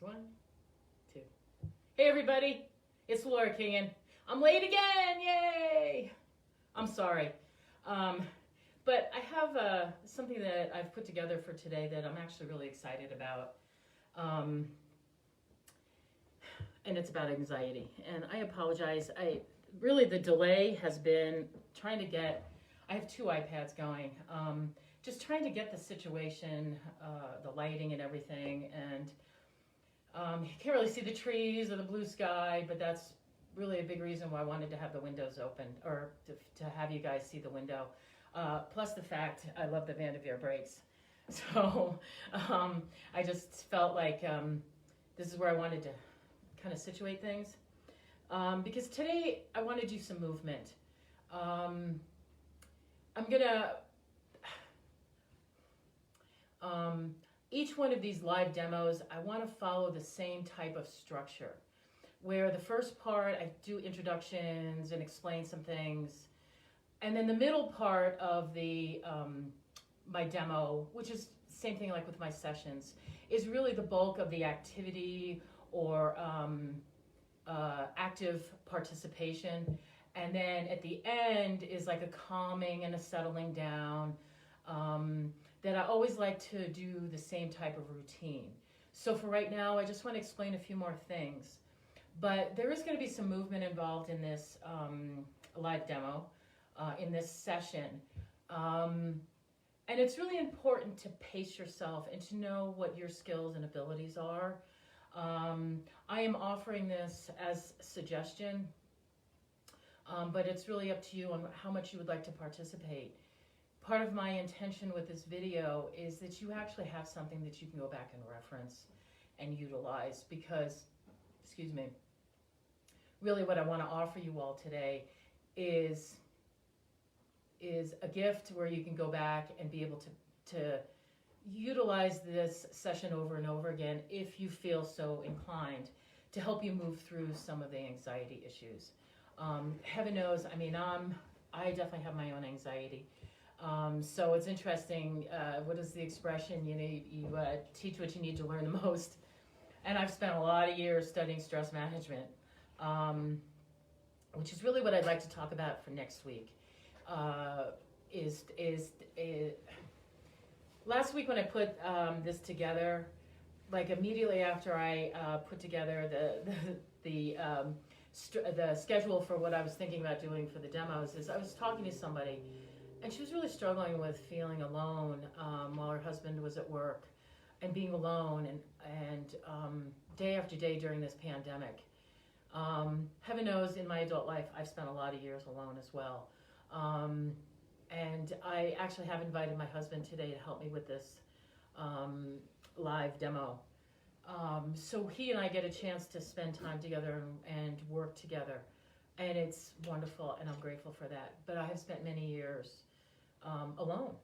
Test 1, 2. Hey everybody, it's Laura Kingan. I'm late again, yay! I'm sorry. But I have something that I've put together for today that I'm actually really excited about. And it's about anxiety. And I apologize. Really the delay has been trying to get, I have 2 iPads going. Just trying to get the situation, the lighting and everything, and you can't really see the trees or the blue sky, but that's really a big reason why I wanted to have the windows open, or to have you guys see the window. Plus the fact I love the Vanderveer brakes. So I just felt like this is where I wanted to kind of situate things. Because today I want to do some movement. I'm gonna each one of these live demos, I want to follow the same type of structure, where the first part I do introductions and explain some things, and then the middle part of the my demo, which is same thing like with my sessions, is really the bulk of the activity or active participation, and then at the end is like a calming and a settling down. That I always like to do the same type of routine. So for right now, I just want to explain a few more things. But there is going to be some movement involved in this live demo, in this session. And it's really important to pace yourself and to know what your skills and abilities are. I am offering this as a suggestion, but it's really up to you on how much you would like to participate. Part of my intention with this video is that you actually have something that you can go back and reference and utilize, because, excuse me, really what I want to offer you all today is a gift where you can go back and be able to utilize this session over and over again if you feel so inclined, to help you move through some of the anxiety issues. Heaven knows, I mean, I definitely have my own anxiety. So it's interesting, what is the expression, you teach what you need to learn the most. And I've spent a lot of years studying stress management, which is really what I'd like to talk about for next week. Last week when I put this together, like immediately after I put together the schedule for what I was thinking about doing for the demos, is I was talking to somebody, and she was really struggling with feeling alone while her husband was at work, and being alone and day after day during this pandemic. Heaven knows in my adult life I've spent a lot of years alone as well. And I actually have invited my husband today to help me with this live demo. So he and I get a chance to spend time together and work together. And it's wonderful, and I'm grateful for that. But I have spent many years alone.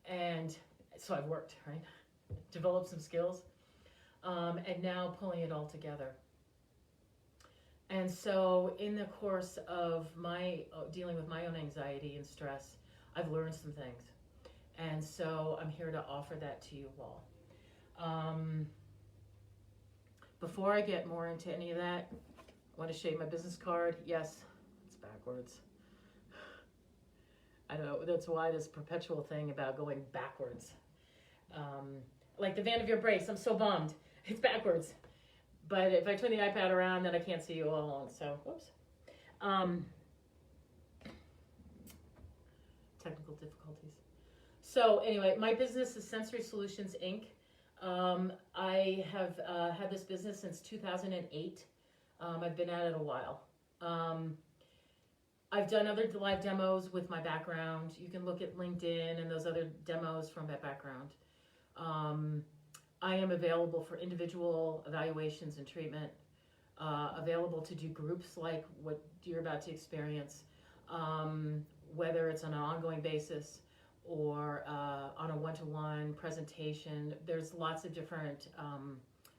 And so I've worked, right? Developed some skills. And now pulling it all together. And so in the course of my dealing with my own anxiety and stress, I've learned some things. And so I'm here to offer that to you all. Before I get more into any of that, I want to show you my business card. Yes, it's backwards. I don't know, that's why this perpetual thing about going backwards. Like the Vanderveer brace, I'm so bummed. It's backwards. But if I turn the iPad around, then I can't see you all on, so, whoops. Technical difficulties. So anyway, my business is Sensory Solutions, Inc. I have had this business since 2008. I've been at it a while. I've done other live demos with my background. You can look at LinkedIn and those other demos from that background. I am available for individual evaluations and treatment, available to do groups like what you're about to experience, whether it's on an ongoing basis or on a one-to-one presentation. There's lots of different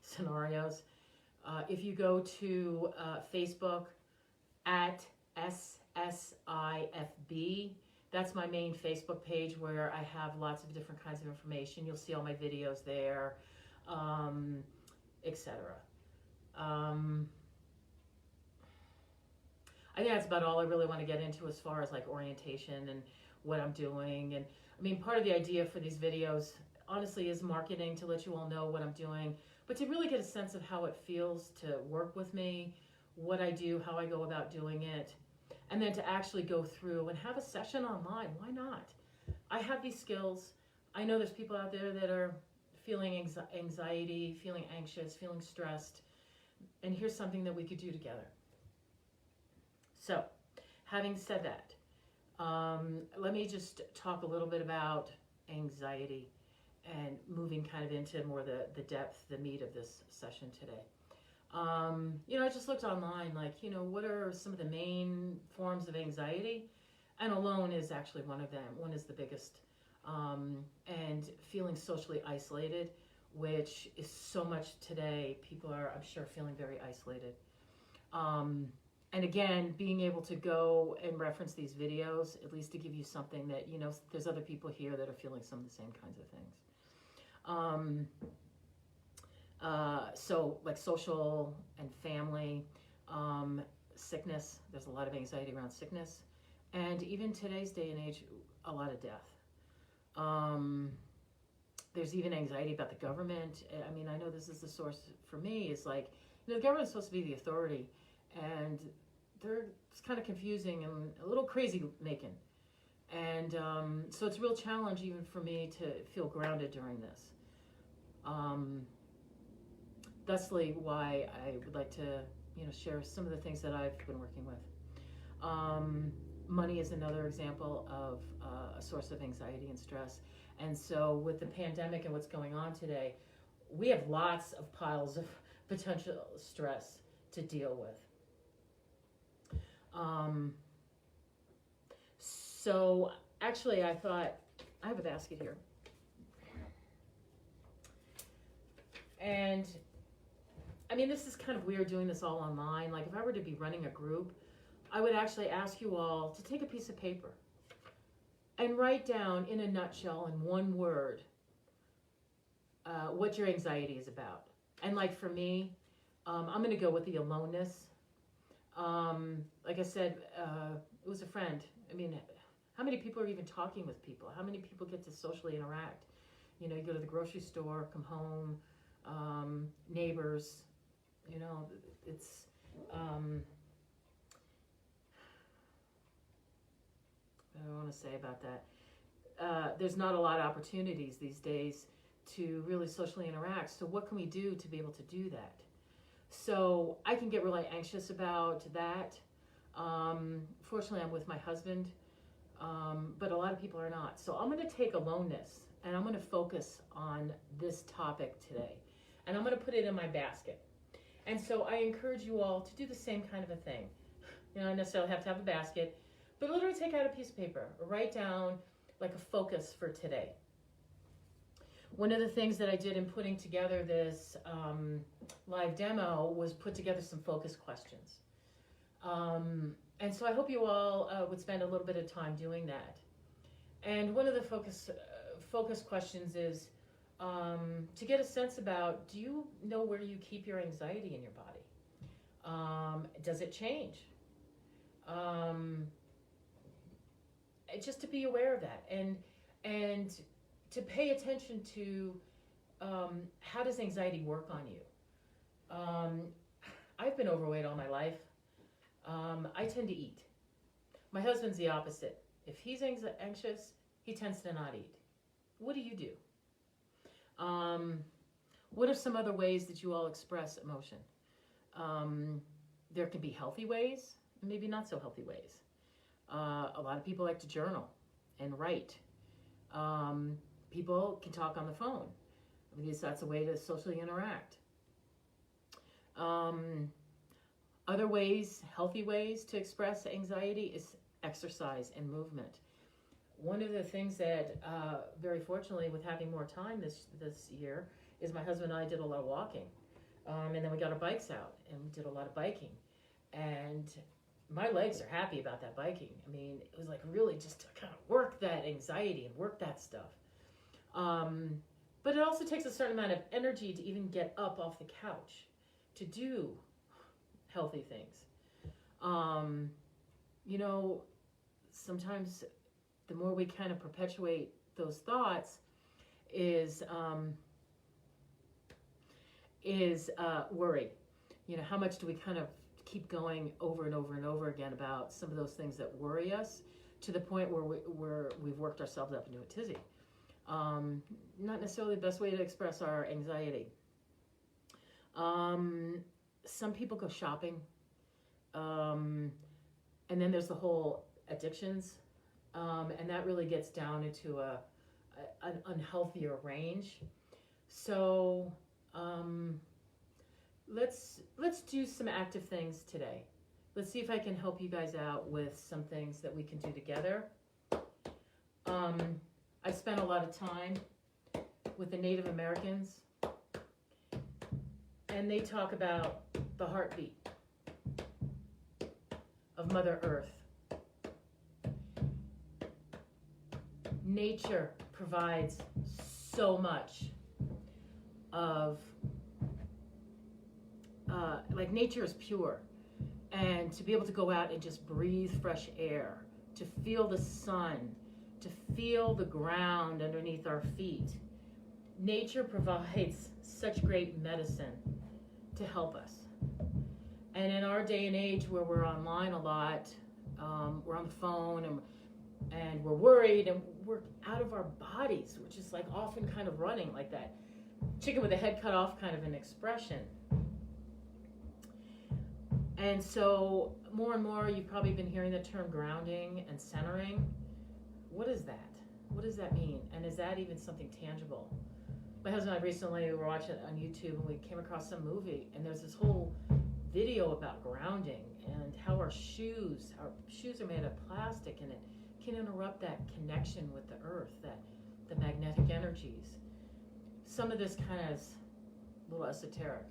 scenarios. If you go to Facebook at SSIFB, that's my main Facebook page where I have lots of different kinds of information. You'll see all my videos there. etc. I think that's about all I really want to get into as far as like orientation and what I'm doing. And I mean, part of the idea for these videos, honestly, is marketing, to let you all know what I'm doing, but to really get a sense of how it feels to work with me, what I do, how I go about doing it, and then to actually go through and have a session online. Why not? I have these skills. I know there's people out there that are feeling anxiety, feeling anxious, feeling stressed, and here's something that we could do together. So, having said that, let me just talk a little bit about anxiety and moving kind of into more the depth, the meat of this session today. I just looked online, like, what are some of the main forms of anxiety? And alone is actually one of them. One is the biggest. And feeling socially isolated, which is so much today. People are, I'm sure, feeling very isolated. And again, being able to go and reference these videos, at least to give you something that, there's other people here that are feeling some of the same kinds of things. So like social and family, sickness, there's a lot of anxiety around sickness. And even today's day and age, a lot of death. There's even anxiety about the government. I mean, I know this is the source for me. It's like, the government's supposed to be the authority, and it's kind of confusing and a little crazy making. And so it's a real challenge even for me to feel grounded during this. Thusly why I would like to, share some of the things that I've been working with. Money is another example of a source of anxiety and stress. And so with the pandemic and what's going on today, we have lots of piles of potential stress to deal with. So actually I thought, I have a basket here. And I mean, this is kind of weird doing this all online. Like if I were to be running a group, I would actually ask you all to take a piece of paper and write down in a nutshell, in one word, what your anxiety is about. And like for me, I'm going to go with the aloneness. Like I said, it was a friend. I mean, how many people are even talking with people? How many people get to socially interact? You go to the grocery store, come home, neighbors, it's, I don't want to say about that. There's not a lot of opportunities these days to really socially interact. So what can we do to be able to do that? So I can get really anxious about that. Fortunately, I'm with my husband, but a lot of people are not. So I'm going to take aloneness and I'm going to focus on this topic today. And I'm going to put it in my basket. And so I encourage you all to do the same kind of a thing. You don't necessarily have to have a basket, but literally take out a piece of paper, write down like a focus for today. One of the things that I did in putting together this live demo was put together some focus questions. And so I hope you all would spend a little bit of time doing that. And one of the focus questions is to get a sense about, do you know where you keep your anxiety in your body? Does it change? Just to be aware of that and to pay attention to how does anxiety work on you. I've been overweight all my life. I tend to eat. My husband's the opposite. If he's anxious, he tends to not eat. What do you do? What are some other ways that you all express emotion? There can be healthy ways, maybe not so healthy ways. A lot of people like to journal and write. People can talk on the phone because that's a way to socially interact. Other ways, healthy ways to express anxiety is exercise and movement. One of the things that, very fortunately, with having more time this year, is my husband and I did a lot of walking. And then we got our bikes out and we did a lot of biking. And my legs are happy about that biking. I mean, it was like really just to kind of work that anxiety and work that stuff. But But it also takes a certain amount of energy to even get up off the couch to do healthy things. You know, sometimes the more we kind of perpetuate those thoughts is worry. You know, how much do we kind of keep going over and over and over again about some of those things that worry us to the point where we've worked ourselves up into a tizzy. Not necessarily the best way to express our anxiety. Some people go shopping, and then there's the whole addictions, and that really gets down into an unhealthier range. So let's do some active things today. Let's see if I can help you guys out with some things that we can do together. I spent a lot of time with the Native Americans, and they talk about the heartbeat of Mother Earth. Nature provides so much of, like, nature is pure. And to be able to go out and just breathe fresh air, to feel the sun, to feel the ground underneath our feet. Nature provides such great medicine to help us. And in our day and age where we're online a lot, we're on the phone and we're worried and we're out of our bodies. We're just like often kind of running like that chicken with the head cut off kind of an expression. And so more and more you've probably been hearing the term grounding and centering. What is that? What does that mean? And is that even something tangible? My husband and I recently were watching it on YouTube and we came across some movie and there's this whole video about grounding and how our shoes are made of plastic and it can interrupt that connection with the earth, the magnetic energies. Some of this kind of is a little esoteric.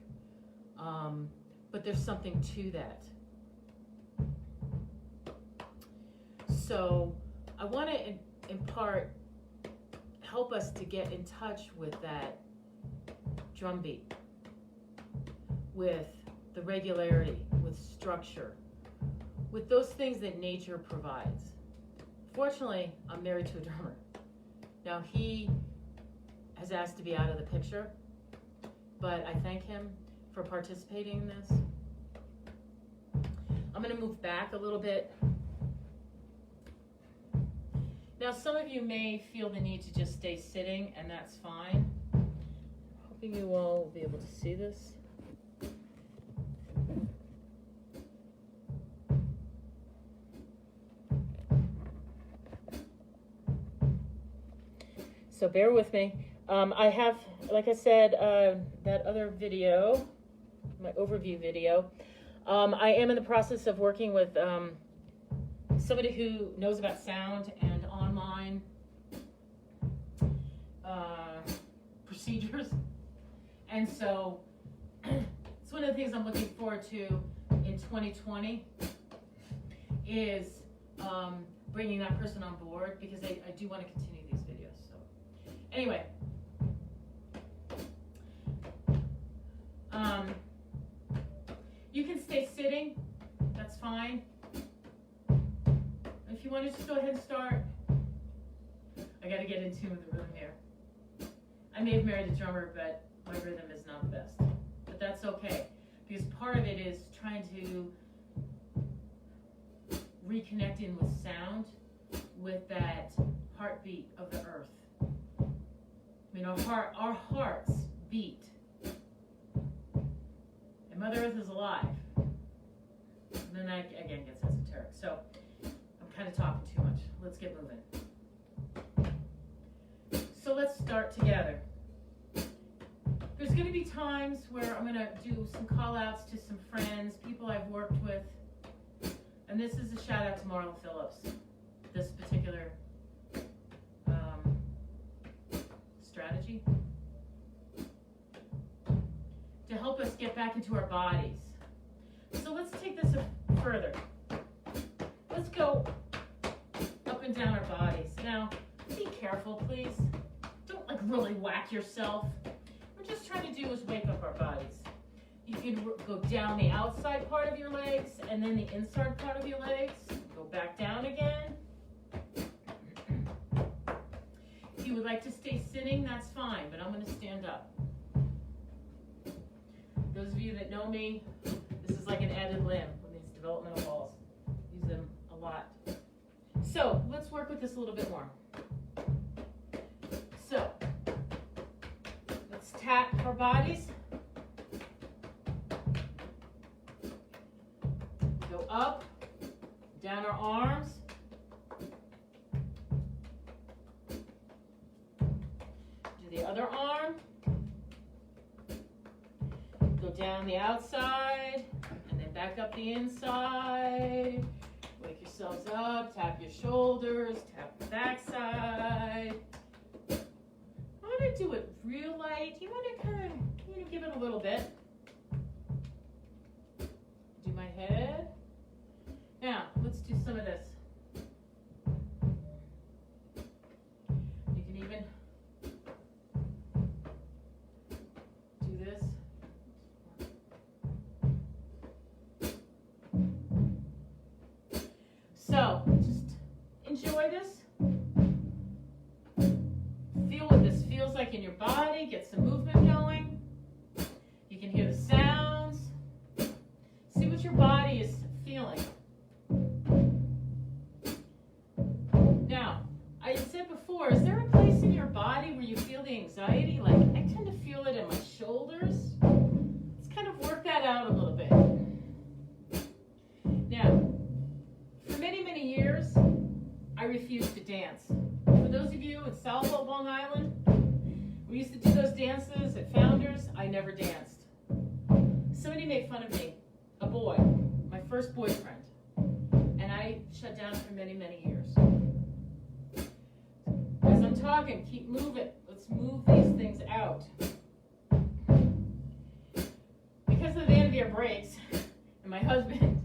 But there's something to that. So I want to, in part, help us to get in touch with that drumbeat, with the regularity, with structure, with those things that nature provides. Fortunately, I'm married to a drummer. Now, he has asked to be out of the picture, but I thank him for participating in this. I'm going to move back a little bit. Now, some of you may feel the need to just stay sitting, and that's fine. Hoping you all will be able to see this. So bear with me. I have, like I said, that other video, my overview video. I am in the process of working with somebody who knows about sound and online procedures. And so it's one of the things I'm looking forward to in 2020 is bringing that person on board because I do want to continue these videos. So anyway. You can stay sitting, that's fine. If you want to just go ahead and start. I got to get in tune with the rhythm here. I may have married a drummer, but my rhythm is not the best. But that's okay, because part of it is trying to reconnect in with sound, with that heartbeat of the earth. I mean, our hearts beat. Mother Earth is alive. And then that again gets esoteric. So I'm kind of talking too much. Let's get moving. So let's start together. There's going to be times where I'm going to do some call outs to some friends, people I've worked with. And this is a shout out to Marla Phillips. This particular strategy. To help us get back into our bodies. So let's take this further. Let's go up and down our bodies. Now, be careful, please. Don't like really whack yourself. We're just trying to do is wake up our bodies. You can go down the outside part of your legs and then the inside part of your legs. Go back down again. If you would like to stay sitting, that's fine, but I'm going to stand up. Those of you that know me, this is like an added limb with these developmental balls. Use them a lot. So let's work with this a little bit more. So let's tap our bodies. Go up, down our arms. Do the other arm. Go down the outside, and then back up the inside. Wake yourselves up, tap your shoulders, tap the backside. I want to do it real light. You want to kind of give it a little bit. Do my head. Now, let's do some of this. You can even do this. So, just enjoy this. Feel what this feels like in your body. Get some movement going. You can hear the sounds. See what your body is feeling. Now, I said before, is there a place in your body where you feel the anxiety? Like, I tend to feel it in my shoulders. Let's kind of work that out a little bit. Now, for many, many years, I refused to dance. For those of you in Southwell, Long Island, we used to do those dances at Founders. I never danced. Somebody made fun of me, a boy, my first boyfriend, and I shut down for many, many years. As I'm talking, keep moving. Let's move these things out. Because of the Van Veer breaks, and my husband,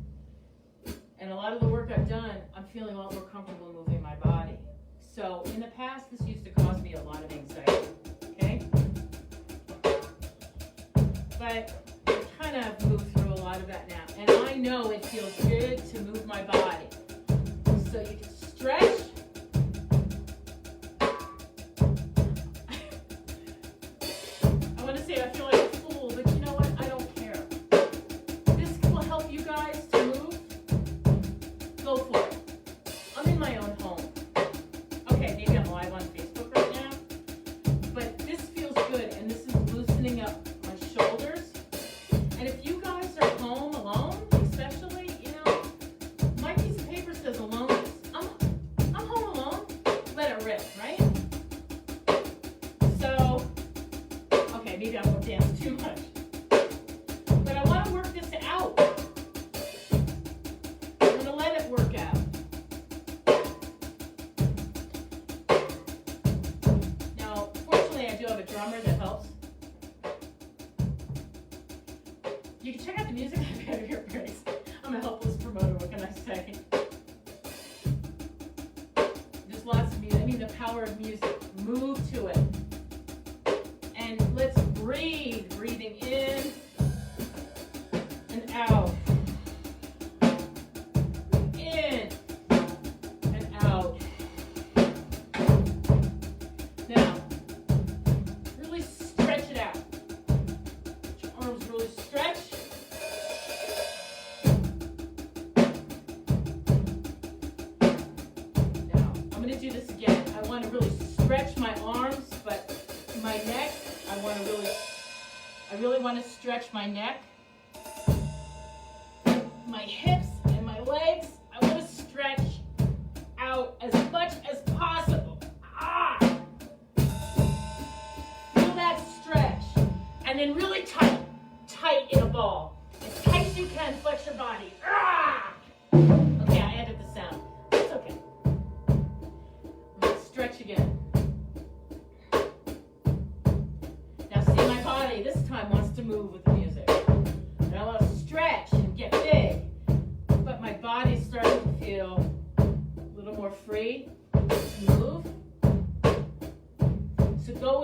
and a lot of the work I've done, I'm feeling a lot more comfortable moving my body. So in the past, this used to cause me a lot of anxiety, okay? But I kind of moved through a lot of that now. And I know it feels good to move my body. So you can stretch. I want to say I feel like a fool, but you know what? I don't care. This will help you guys to move. Go for it. I'm in my own home. Okay, maybe I'm live on Facebook right now, but this feels good, and this is loosening up my shoulders. And if you guys are home alone, especially, you know, my piece of paper says alone. I'm home alone. Let it rip, right? So, okay, maybe I won't dance too much, but I want to work this out. I'm going to let it work out. Now, fortunately, I do have a drummer that helps. You can check out the music on Van Veer breaks. I'm a helpless promoter, what can I say? There's lots of music. I mean, the power of music. Move to it. And let's breathe. Breathing in and out. In and out. Now, really stretch it out. Let your arms really stretch. Now, I'm going to do this again. I want to really stretch my arms, but my neck, I really want to stretch my neck. My hips and my legs, I want to stretch out as much as possible. Feel that stretch. And then really tight in a ball. As tight as you can, flex your body. Okay, I added the sound. It's okay. Let's stretch again. Now see, my body this time wants to move with the music. And I want to stretch and get big. But my body's starting to feel a little more free to move. So go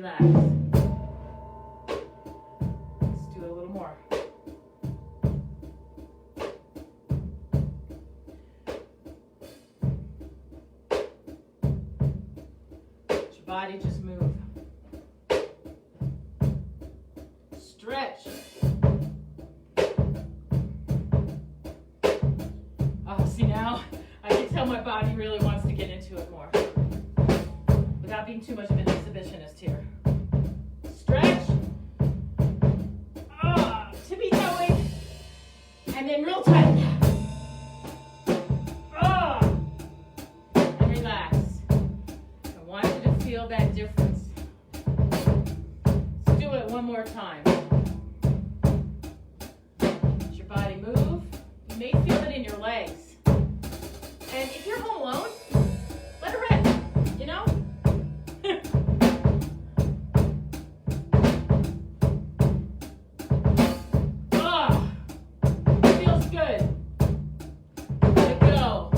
relax. Let's do it a little more. Let your body just move. Stretch. Oh, see now, I can tell my body really wants to get into it more. Without being too much of an exhibitionist here. Stretch. Tippy toeing. And then real tight. And relax. I want you to feel that difference. Let's do it one more time. Let your body move. You may feel it in your legs. And if you're home alone, let it rip, you know? Feels good. Let it go.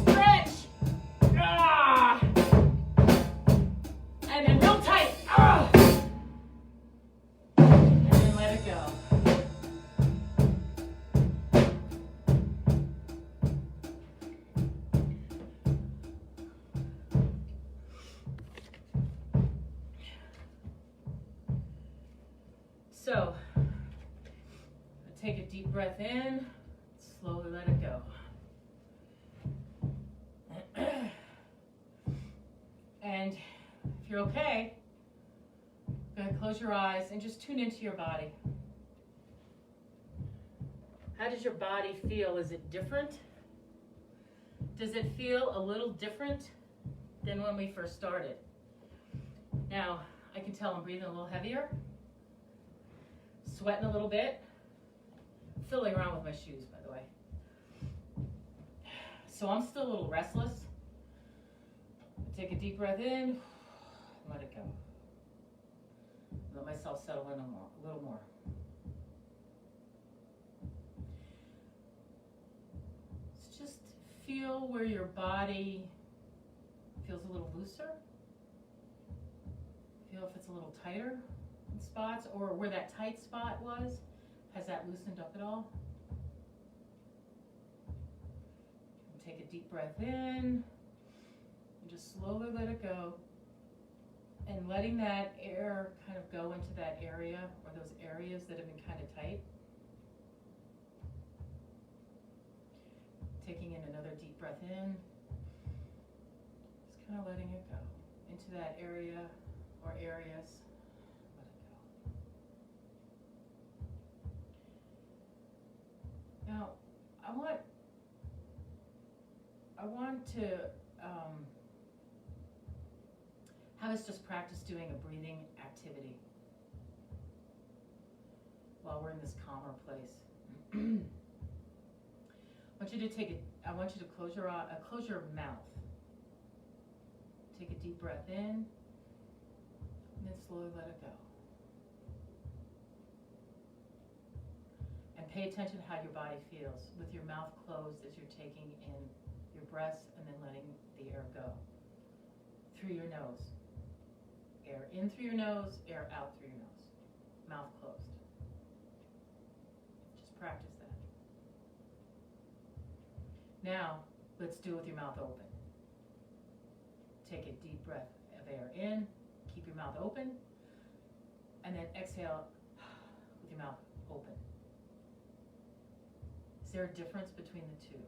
Stretch. And then real tight. And then let it go. So, take a deep breath in, slowly let it go. And if you're okay, go ahead, close your eyes and just tune into your body. How does your body feel? Is it different? Does it feel a little different than when we first started? Now, I can tell I'm breathing a little heavier. Sweating a little bit. Fiddling around with my shoes, by the way. So I'm still a little restless. Take a deep breath in. Let it go. Let myself settle in a little more. Just feel where your body feels a little looser. Feel if it's a little tighter in spots, or where that tight spot was. Has that loosened up at all? And take a deep breath in and just slowly let it go. And letting that air kind of go into that area, or those areas that have been kind of tight. Taking in another deep breath in. Just kind of letting it go into that area or areas. Let it go. Now, I want to have us just practice doing a breathing activity while we're in this calmer place. I want you to close your mouth. Take a deep breath in, and then slowly let it go. And pay attention to how your body feels with your mouth closed as you're taking in your breaths and then letting the air go through your nose. Air in through your nose, air out through your nose. Mouth closed. Just practice that. Now, let's do it with your mouth open. Take a deep breath of air in, keep your mouth open, and then exhale with your mouth open. Is there a difference between the two?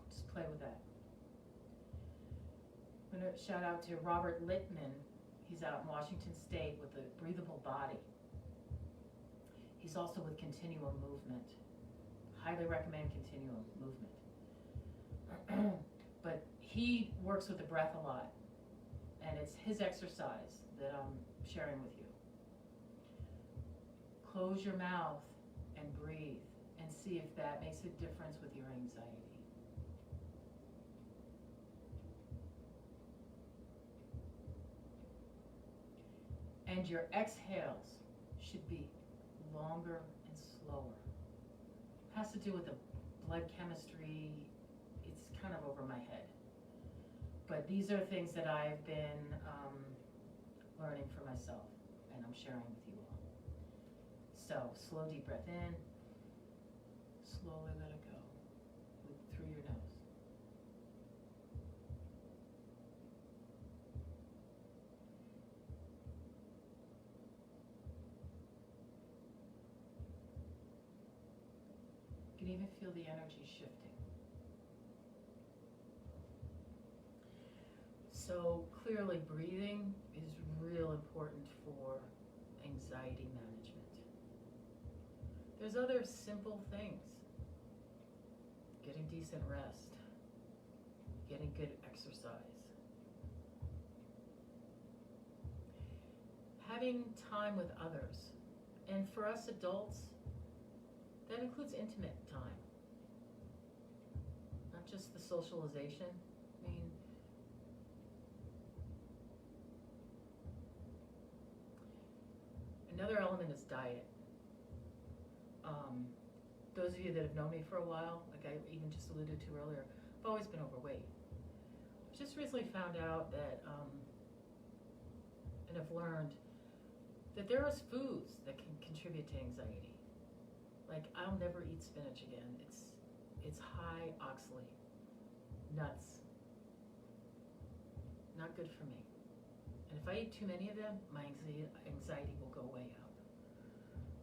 Just play with that. I'm going to shout out to Robert Littman. He's out in Washington State with the Breathable Body. He's also with Continuum Movement. Highly recommend Continuum Movement. But he works with the breath a lot. And it's his exercise that I'm sharing with you. Close your mouth and breathe and see if that makes a difference with your anxiety. And your exhales should be longer and slower. It has to do with the blood chemistry, it's kind of over my head. But these are things that I've been learning for myself, and I'm sharing with you all. So, slow deep breath in, slowly let it go through your nose. You can even feel the energy shifting. So clearly breathing is real important for anxiety management. There's other simple things. Getting decent rest, getting good exercise, having time with others. And for us adults, that includes intimate time, not just the socialization. I mean, another element is diet. Those of you that have known me for a while, like I even just alluded to earlier, I've always been overweight. I just recently found out that, and I've learned that there are foods that can contribute to anxiety. Like, I'll never eat spinach again. It's high oxalate, nuts, not good for me. And if I eat too many of them, my anxiety will go way up.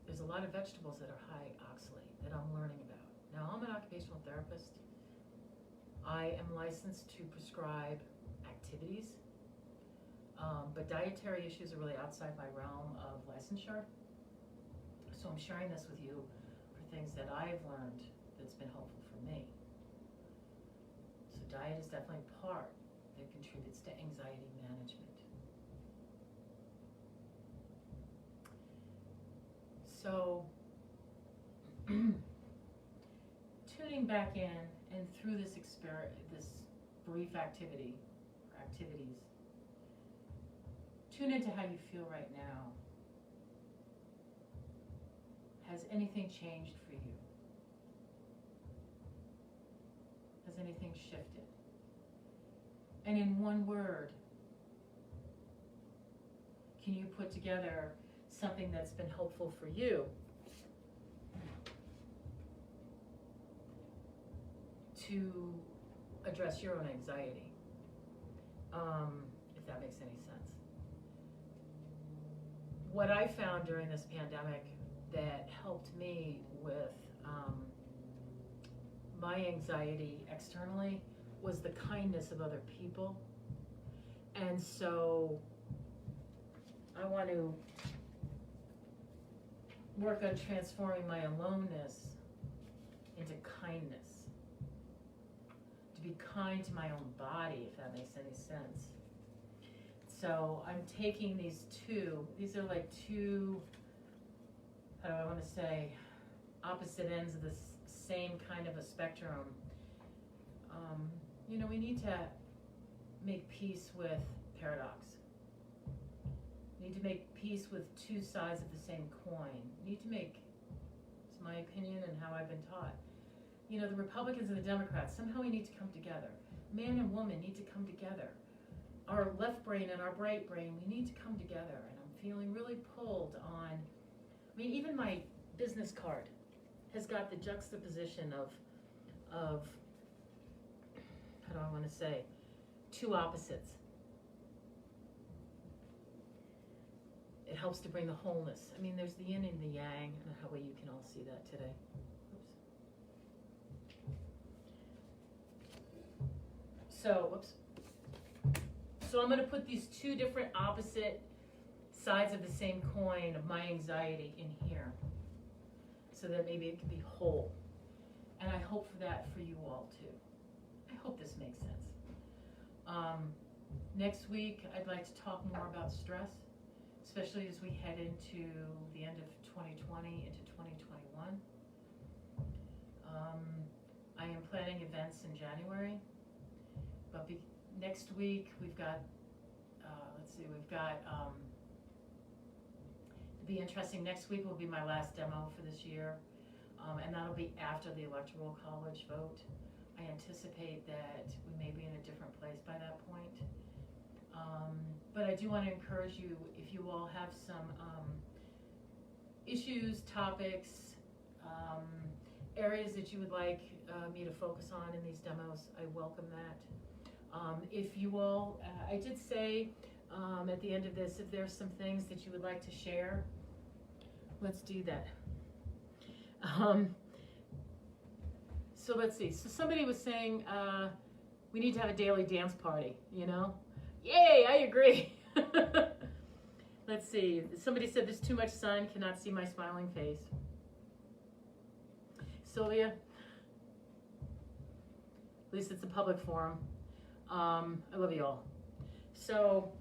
There's a lot of vegetables that are high oxalate that I'm learning about. Now, I'm an occupational therapist. I am licensed to prescribe activities, but dietary issues are really outside my realm of licensure. So I'm sharing this with you for things that I've learned that's been helpful for me. So diet is definitely a part that contributes to anxiety management. So, tuning back in and through this brief activity, or activities, tune into how you feel right now. Has anything changed for you? Has anything shifted? And in one word, can you put together something that's been helpful for you to address your own anxiety, if that makes any sense. What I found during this pandemic that helped me with my anxiety externally was the kindness of other people. And so I want to work on transforming my aloneness into kindness. To be kind to my own body, if that makes any sense. So I'm taking these are like two, how do I want to say, opposite ends of the same kind of a spectrum. We need to make peace with paradox. We need to make peace with two sides of the same coin. We need to make, it's my opinion and how I've been taught, the Republicans and the Democrats, somehow we need to come together. Man and woman need to come together. Our left brain and our right brain, we need to come together. And I'm feeling really pulled on, even my business card has got the juxtaposition of how do I want to say, two opposites. It helps to bring the wholeness. There's the yin and the yang. I don't know how well you can all see that today. So I'm going to put these two different opposite sides of the same coin of my anxiety in here, so that maybe it can be whole. And I hope for that for you all too. I hope this makes sense. Next week, I'd like to talk more about stress, especially as we head into the end of 2020 into 2021. I am planning events in January, but next week we've got, it'll be interesting. Next week will be my last demo for this year. and that'll be after the Electoral College vote. I anticipate that we may be in a different place by that point. But I do want to encourage you, if you all have some issues, topics, areas that you would like me to focus on in these demos, I welcome that. If you all, I did say at the end of this, if there's some things that you would like to share, let's do that. So let's see. So somebody was saying we need to have a daily dance party, you know? Yay, I agree. Let's see. Somebody said there's too much sun, cannot see my smiling face. Sylvia? At least it's a public forum. I love you all. So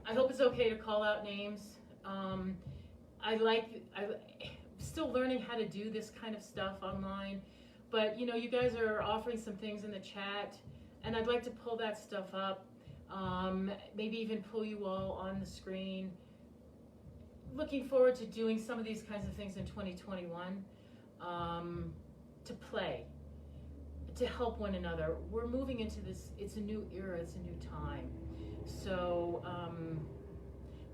I hope it's okay to call out names. I'm still learning how to do this kind of stuff online, but you know, you guys are offering some things in the chat, and I'd like to pull that stuff up, maybe even pull you all on the screen. Looking forward to doing some of these kinds of things in 2021, to play, to help one another. We're moving into this, it's a new era, it's a new time. So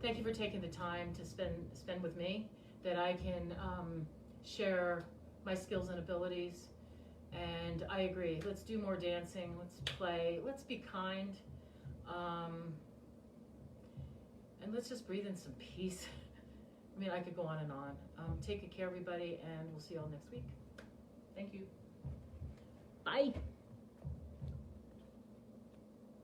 thank you for taking the time to spend with me, that I can share my skills and abilities. And I agree, let's do more dancing, let's play, let's be kind, and let's just breathe in some peace. I mean, I could go on and on. Take good care, everybody, and we'll see you all next week. Thank you. Bye.